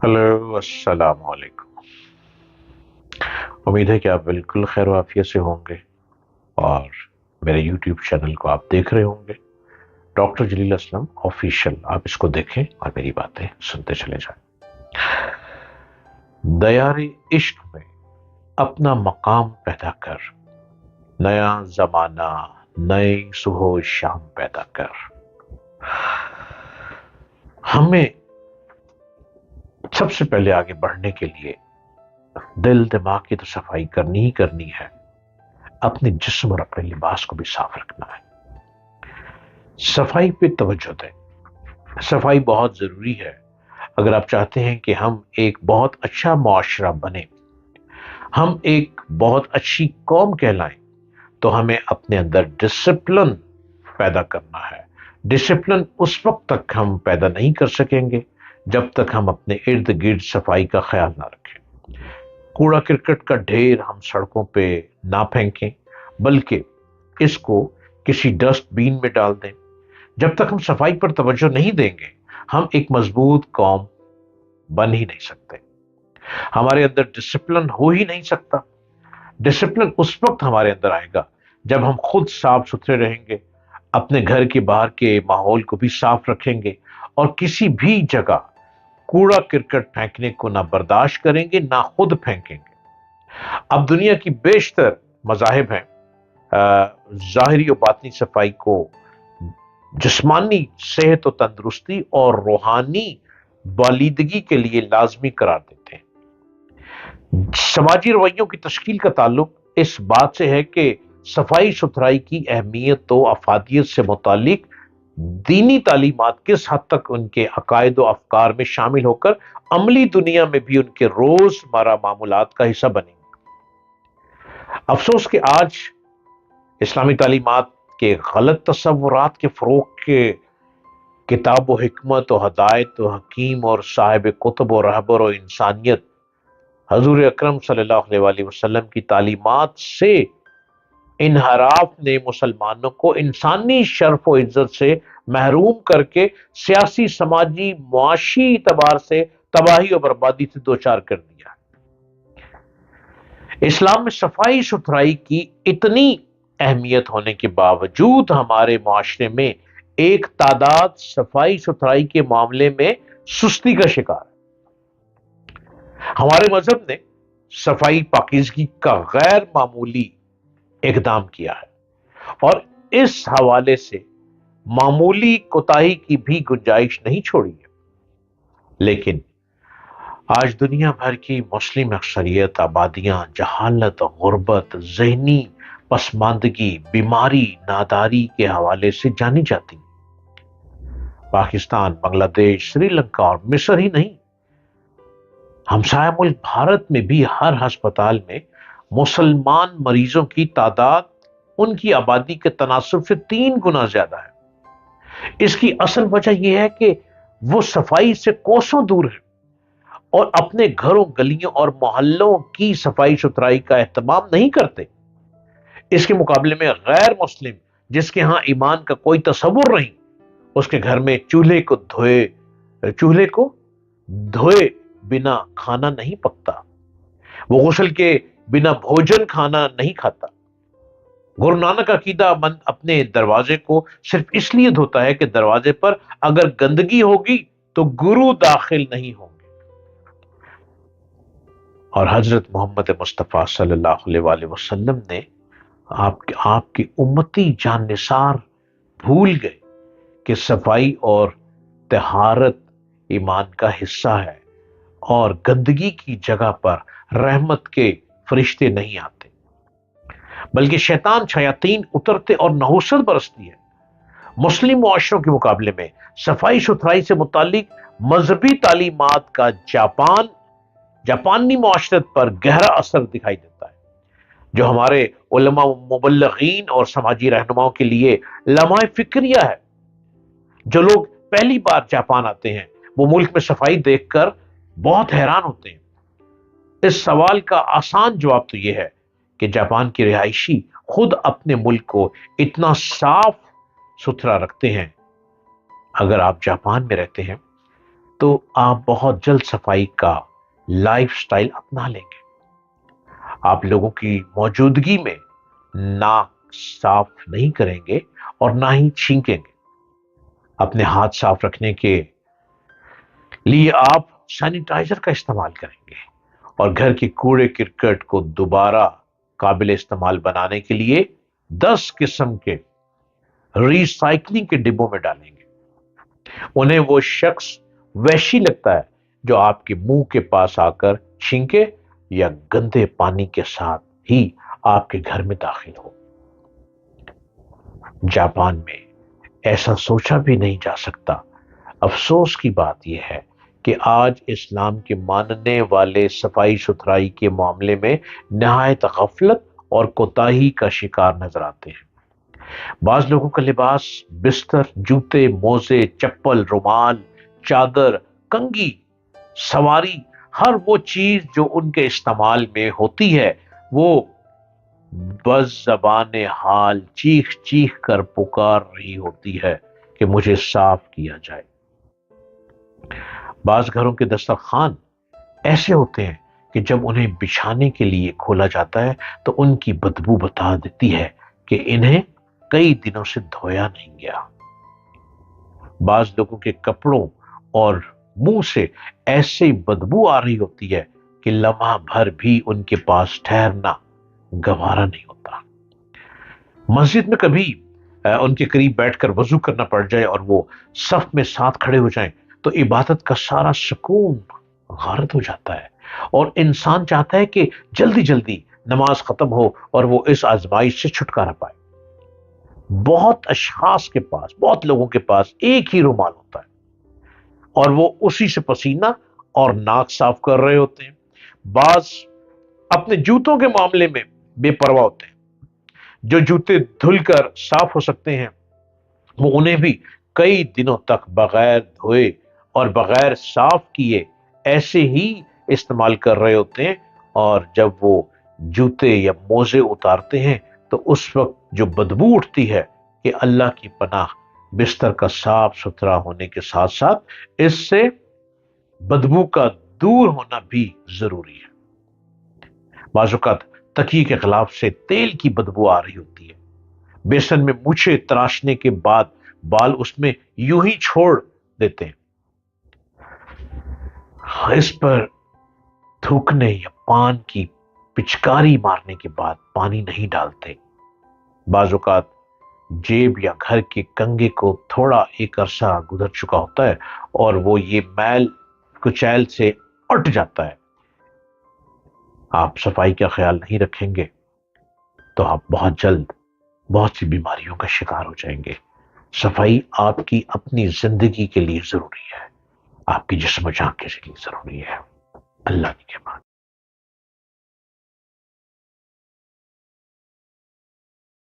Hello, अस्सलाम वालेकुम। उम्मीद है कि आप बिल्कुल खैर वाफियत से होंगे और मेरे यूट्यूब चैनल को आप देख रहे होंगे। डॉक्टर जलील असलम ऑफिशियल, आप इसको देखें और मेरी बातें सुनते चले जाएं। दयारे इश्क में अपना मकाम पैदा कर, नया जमाना नए सुबह शाम पैदा कर। हमें सबसे पहले आगे बढ़ने के लिए दिल दिमाग की तो सफाई करनी ही करनी है, अपने जिस्म और अपने लिबास को भी साफ रखना है। सफाई पे तवज्जो दें। सफाई बहुत जरूरी है। अगर आप चाहते हैं कि हम एक बहुत अच्छा मुआशरा बने, हम एक बहुत अच्छी कौम कहलाएं, तो हमें अपने अंदर डिसिप्लिन पैदा करना है। डिसिप्लिन उस वक्त तक हम पैदा नहीं कर सकेंगे जब तक हम अपने इर्द गिर्द सफाई का ख्याल ना रखें। कूड़ा करकट का ढेर हम सड़कों पे ना फेंकें, बल्कि इसको किसी डस्टबिन में डाल दें। जब तक हम सफाई पर तवज्जो नहीं देंगे, हम एक मजबूत कौम बन ही नहीं सकते। हमारे अंदर डिसिप्लिन हो ही नहीं सकता। डिसिप्लिन उस वक्त हमारे अंदर आएगा जब हम खुद साफ सुथरे रहेंगे, अपने घर के बाहर के माहौल को भी साफ रखेंगे और किसी भी जगह कूड़ा करकट फेंकने को ना बर्दाश्त करेंगे ना खुद फेंकेंगे। अब दुनिया की बेशतर मजाहिब हैं जाहिरी और बातनी सफाई को जिस्मानी सेहत और तंदुरुस्ती और रूहानी बालिदगी के लिए लाजमी करार देते हैं। समाजी रवैयों की तश्कील का ताल्लुक इस बात से है कि सफाई सुथराई की अहमियत तो अफादियत से मुतालिक दीनी तालीमात किस हद तक उनके अकायद व अफकार में शामिल होकर अमली दुनिया में भी उनके रोजमर्रा मामूलात का हिस्सा बनेंगे। अफसोस कि आज इस्लामी तालीमात के गलत तस्वुरात के फरोग के किताब व हिकमत और हदायत व हकीम और साहिब कुतुब और रहबर और इंसानियत हजूर अकरम सल्लल्लाहु अलैहि वसल्लम की तालीमात से इनहराफ ने मुसलमानों को इंसानी शर्फ व इज्जत से महरूम करके सियासी समाजी मुआशी एतबार से तबाही और बर्बादी से दो चार कर दिया। इस्लाम में सफाई सुथराई की इतनी अहमियत होने के बावजूद हमारे मुआशरे में एक तादाद सफाई सुथराई के मामले में सुस्ती का शिकार है। हमारे मजहब ने सफाई पाकीज़गी का गैर मामूली इकदाम किया है और इस हवाले से मामूली कोताही की भी गुंजाइश नहीं छोड़ी है। लेकिन आज दुनिया भर की मुस्लिम अक्सरियत आबादियां जहालत, गुर्बत, जहनी पसमानदगी, बीमारी, नादारी के हवाले से जानी जाती। पाकिस्तान, बांग्लादेश, श्रीलंका और मिस्र ही नहीं, हमसाया मुल्क भारत में भी हर अस्पताल में मुसलमान मरीजों की तादाद उनकी आबादी के तनासब से 3 गुना ज्यादा है। इसकी असल वजह यह है कि वो सफाई से कोसों दूर है और अपने घरों, गलियों और मोहल्लों की सफाई सुथराई का एहतमाम नहीं करते। इसके मुकाबले में गैर मुस्लिम जिसके यहां ईमान का कोई तसव्वुर नहीं, उसके घर में चूल्हे को धोए बिना खाना नहीं पकता, वो गुस्ल के बिना भोजन खाना नहीं खाता। गुरु नानक अकीदामंद अपने दरवाजे को सिर्फ इसलिए धोता है कि दरवाजे पर अगर गंदगी होगी तो गुरु दाखिल नहीं होंगे। और हजरत मोहम्मद मुस्तफ़ा सल्लल्लाहु अलैहि वसल्लम ने आपकी उम्मती जान निसार भूल गए कि सफाई और तहारत ईमान का हिस्सा है और गंदगी की जगह पर रहमत के फरिश्ते नहीं आते, बल्कि शैतान शयातीन उतरते और नहुसत बरसती है। मुस्लिम मुआशरों के मुकाबले में सफाई सुथराई से मुतालिक मजहबी तालीमात का जापानी मुआशरत पर गहरा असर दिखाई देता है, जो हमारे उलमा, मुबल्लिगीन और समाजी रहनुमाओं के लिए लम्हा फिक्रिया है। जो लोग पहली बार जापान आते हैं वो मुल्क में सफाई देखकर बहुत हैरान होते हैं। इस सवाल का आसान जवाब तो यह है कि जापान के रिहायशी खुद अपने मुल्क को इतना साफ सुथरा रखते हैं। अगर आप जापान में रहते हैं تو آپ بہت جلد صفائی کا لائف سٹائل اپنا لیں گے۔ آپ لوگوں کی موجودگی میں ناک صاف نہیں کریں گے اور نہ ہی چھینکیں گے۔ اپنے ہاتھ صاف رکھنے کے لیے آپ سینیٹائزر کا استعمال کریں گے، اور گھر کے کوڑے کرکٹ کو دوبارہ قابل استعمال بنانے کے لیے 10 قسم کے ری سائکلنگ کے ڈبوں میں ڈالیں گے۔ انہیں وہ شخص وحشی لگتا ہے جو آپ کے منہ کے پاس آ کر چھینکے یا گندے پانی کے ساتھ ہی آپ کے گھر میں داخل ہو۔ جاپان میں ایسا سوچا بھی نہیں جا سکتا۔ افسوس کی بات یہ ہے کہ آج اسلام کے ماننے والے صفائی ستھرائی کے معاملے میں نہایت غفلت اور کوتاہی کا شکار نظر آتے ہیں۔ بعض لوگوں کا لباس، بستر، جوتے، موزے، چپل، رومال، چادر، کنگھی، سواری، ہر وہ چیز جو ان کے استعمال میں ہوتی ہے، وہ بس زبان حال چیخ چیخ کر پکار رہی ہوتی ہے کہ مجھے صاف کیا جائے۔ بعض گھروں کے دسترخوان ایسے ہوتے ہیں کہ جب انہیں بچھانے کے لیے کھولا جاتا ہے تو ان کی بدبو بتا دیتی ہے کہ انہیں کئی دنوں سے دھویا نہیں گیا۔ بعض لوگوں کے کپڑوں اور منہ سے ایسے بدبو آ رہی ہوتی ہے کہ لمحہ بھر بھی ان کے پاس ٹھہرنا گوارا نہیں ہوتا۔ مسجد میں کبھی ان کے قریب بیٹھ کر وضو کرنا پڑ جائے اور وہ صف میں ساتھ کھڑے ہو جائیں تو عبادت کا سارا سکون غارت ہو جاتا ہے، اور انسان چاہتا ہے کہ جلدی جلدی نماز ختم ہو اور وہ اس آزمائش سے چھٹکارا پائے۔ بہت اشخاص کے پاس، بہت لوگوں کے پاس ایک ہی رومال ہوتا ہے اور وہ اسی سے پسینہ اور ناک صاف کر رہے ہوتے ہیں۔ بعض اپنے جوتوں کے معاملے میں بے پرواہ ہوتے ہیں۔ جو جوتے دھل کر صاف ہو سکتے ہیں وہ انہیں بھی کئی دنوں تک بغیر دھوئے اور بغیر صاف کیے ایسے ہی استعمال کر رہے ہوتے ہیں، اور جب وہ جوتے یا موزے اتارتے ہیں تو اس وقت جو بدبو اٹھتی ہے کہ اللہ کی پناہ، بستر کا صاف ستھرا ہونے کے ساتھ ساتھ اس سے بدبو کا دور ہونا بھی ضروری ہے۔ بعض اوقات تکیے کے غلاف سے تیل کی بدبو آ رہی ہوتی ہے۔ بیسن میں مونچھیں تراشنے کے بعد بال اس میں یوں ہی چھوڑ دیتے ہیں، اس پر تھوکنے یا پان کی پچکاری مارنے کے بعد پانی نہیں ڈالتے۔ بعض اوقات جیب یا گھر کے کنگے کو تھوڑا ایک عرصہ گزر چکا ہوتا ہے اور وہ یہ میل کچیل سے اٹ جاتا ہے۔ آپ صفائی کا خیال نہیں رکھیں گے تو آپ بہت جلد بہت سی بیماریوں کا شکار ہو جائیں گے۔ صفائی آپ کی اپنی زندگی کے لیے ضروری ہے، آپ کی جسم و جان کے لیے ضروری ہے۔ اللہ کی نگہبان۔